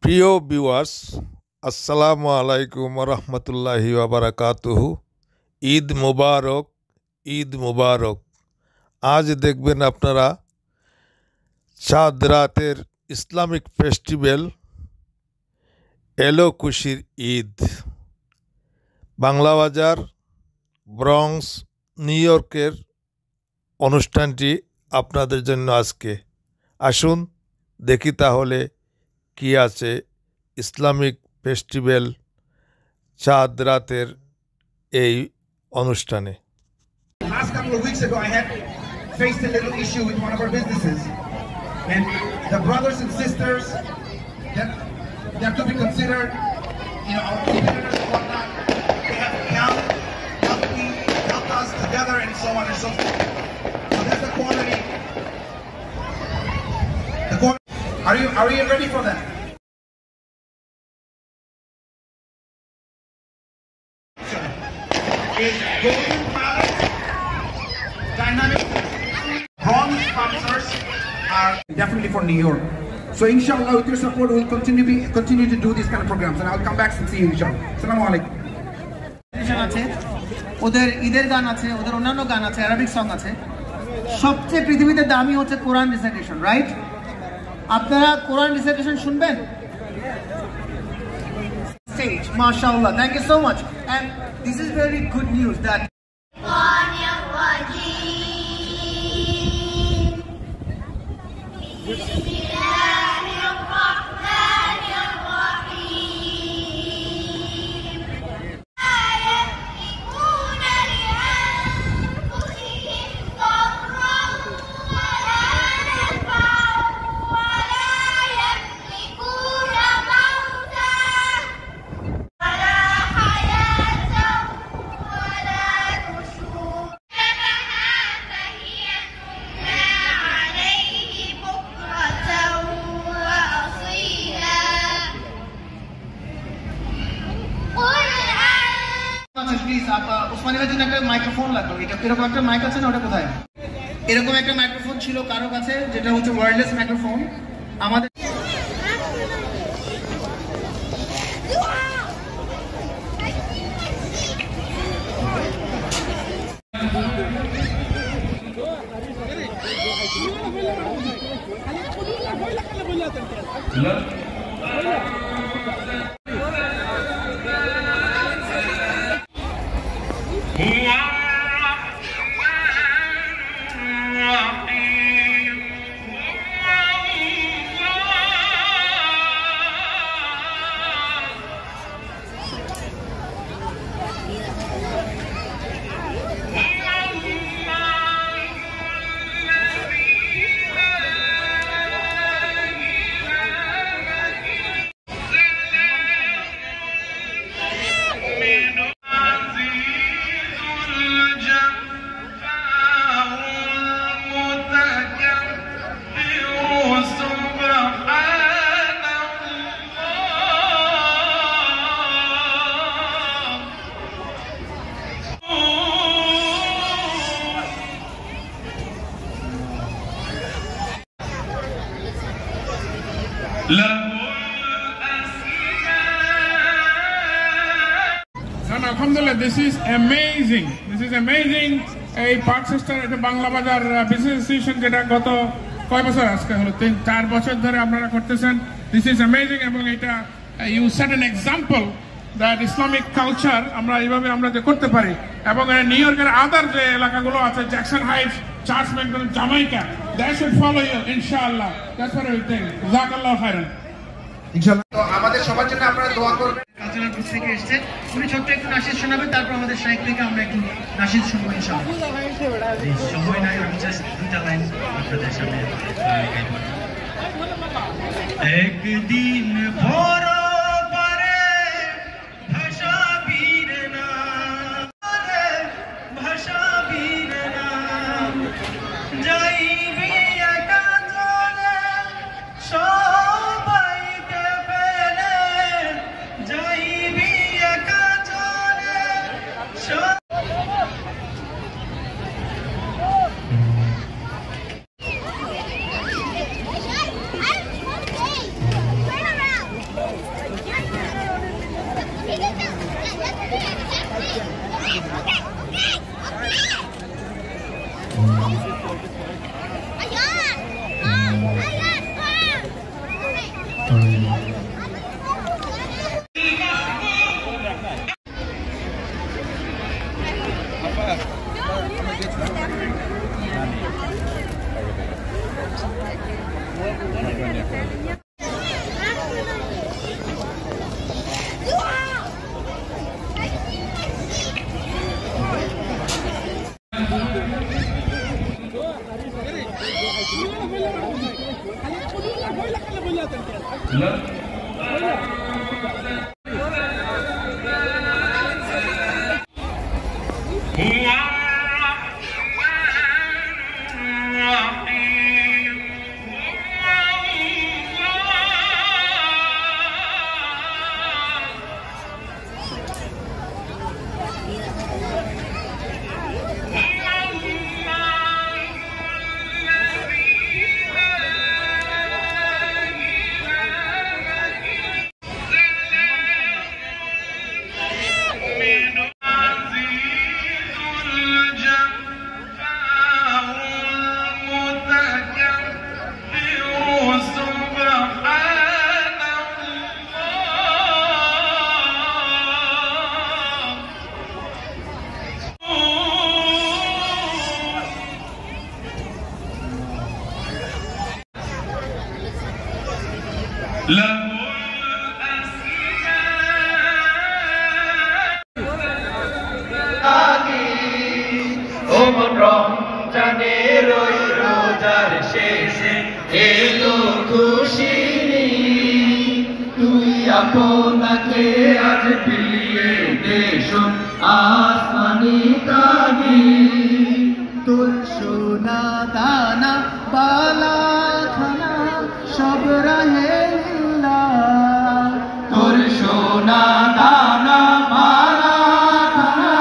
প্রিয় ভিউয়ার্স, আসসালামু আলাইকুম রহমতুল্লাহি ওয়াবারাকাতুহু। ঈদ মুবারক, ঈদ মুবারক। আজ দেখবেন আপনারা চাঁদ রাতের ইসলামিক ফেস্টিভ্যাল এলো খুশির ঈদ। বাংলাবাজার, ব্রঙ্কস, নিউ ইয়র্কের অনুষ্ঠানটি আপনাদের জন্য আজকে। আসুন দেখি তাহলে কি আছে ইসলামিক ফেস্টিভ্যাল চাঁদ রাতের এই অনুষ্ঠানে। Last couple of weeks ago, I had faced a little issue with one of our businesses, and the brothers and sisters that they have to be considered, our competitors and whatnot. They have helped us together, and so on and so forth. So that's the quality. Are you ready for that? Is Golden Palace Dynamic bronze sponsors are definitely for New York. So inshallah, with your support, we'll continue to do these kind of programs, and I'll come back and see you inshallah. Assalamu alaikum. আছে ওদের ঈদের গান আছে, ওদের অন্যান্য গান আছে, Arabic song আছে। সবচেয়ে পৃথিবীতে দামি হচ্ছে কোরআন রিসাইটেশন, রাইট? আপনারা কোরআন রিসাইটেশন শুনবেন? Stage, mashallah. Thank you so much. And this is very good news that উসমানীর জন্য একটা মাইক্রোফোন লাগলো। এটা এরকম একটা মাইক আছে না, ওটা কোথায়? এরকম একটা মাইক্রোফোন ছিল কারো কাছে, যেটা হচ্ছে ওয়্যারলেস মাইক্রোফোন। আমাদের Alhamdulillah, this is amazing. This is amazing. এই পার্ক সিস্টার, এটা বাংলা বাজার বিজনেস অ্যাসোসিয়েশন, যেটা গত কয় বছর আজকে হলো 3-4 বছর ধরে আপনারা করতেছেন। দিস ইজ অ্যামেজিং, এবং এটা you set an example that Islamic culture আমরা এইভাবে আমরা যে করতে পারি। এবং নিউ ইয়র্কের আদার যে এলাকাগুলো আছে, Jackson Heights, Charles McDonald, Jamaica, they should follow you ইনশাআল্লাহ। That's what I think. জাযাকাল্লাহু খাইরান। ইনশাআল্লাহ। তো আমাদের সবার জন্য আপনারা দোয়া করবেন। কালচারাল গ্রুপ থেকে এসেছে, উনি ছোট্ট একটু নাশিদ শোনাবেন, তারপর আমাদের শাইখ থেকে আমরা একটু নাশিদ শুনবো ইনশাআল্লাহ। সময় নাই, আমি জাস্ট দুইটা লাইন আপনাদের সামনে গাইব। একদিন ভোর পারে ভাষা বীর না, ভাষা বীর না, যাইবি একা চলে সবাইকে ফেলে, যাইবি একা চলে। রমজানের ওই রোজার শেষে এলো খুশির তুই আপনাকে আজ বিলিয়ে দেশ আসমানি তাগি তোর সোনা দানা বালা খানা সব রাহে লিল্লাহ তোর সোনা দানা মালা খানা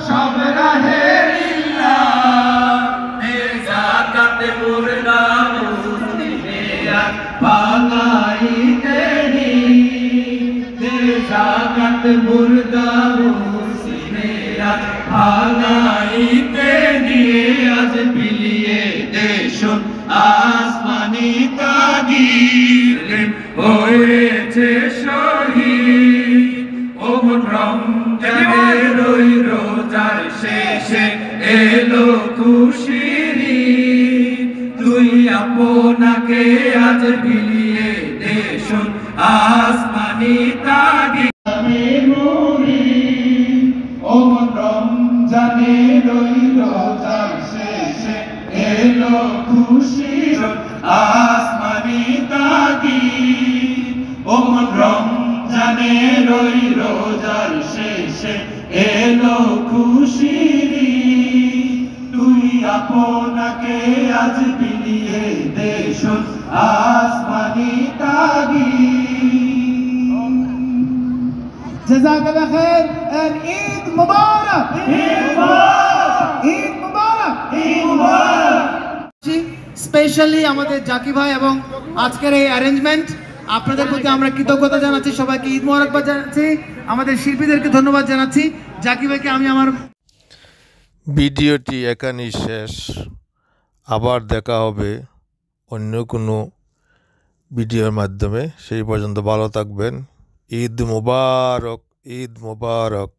সব রাহে লিল্লাহ এ যাকাত মুর্দা মুসলিমেরা ভাঙাইতে নি এ যাকাত মুর্দা মুসলিমেরা ভাঙাইতে নি আজ বিলিয়ে দেশ আসমানি তাগির হয়েছে শহীদ ওমন রমজানের ওই রোজার শেষে এলো খুশির তুই আপনাকে আজ বিলিয়ে দেশ আসমানি তাগির ওমন রমজানের ওই রোজার শেষে এলো খুশির আসমানি তাগির ওমন রমজানের ওই রোজার শেষে এলো খুশির তুই আপনাকে আজ বিলিয়ে দেশ আসমানি তাগির জাযাকাল্লাহ খাইর এন্ড ঈদ মুবারক ঈদ মুবারক ঈদ মুবারক ঈদ মুবারক স্পেশালি আমাদের জাকি ভাই এবং আজকের এই অ্যারেঞ্জমেন্ট আপনাদের প্রতি আমরা কৃতজ্ঞতা জানাচ্ছি সবাইকে ঈদ মোবারকবাদ জানাচ্ছি আমাদের শিল্পীদেরকে ধন্যবাদ জানাচ্ছি জাকি ভাইকে আমি আমার ভিডিওটি এখানেই শেষ আবার দেখা হবে অন্য কোনো ভিডিওর মাধ্যমে সেই পর্যন্ত ভালো থাকবেন ঈদ মুবারক ঈদ মুবারক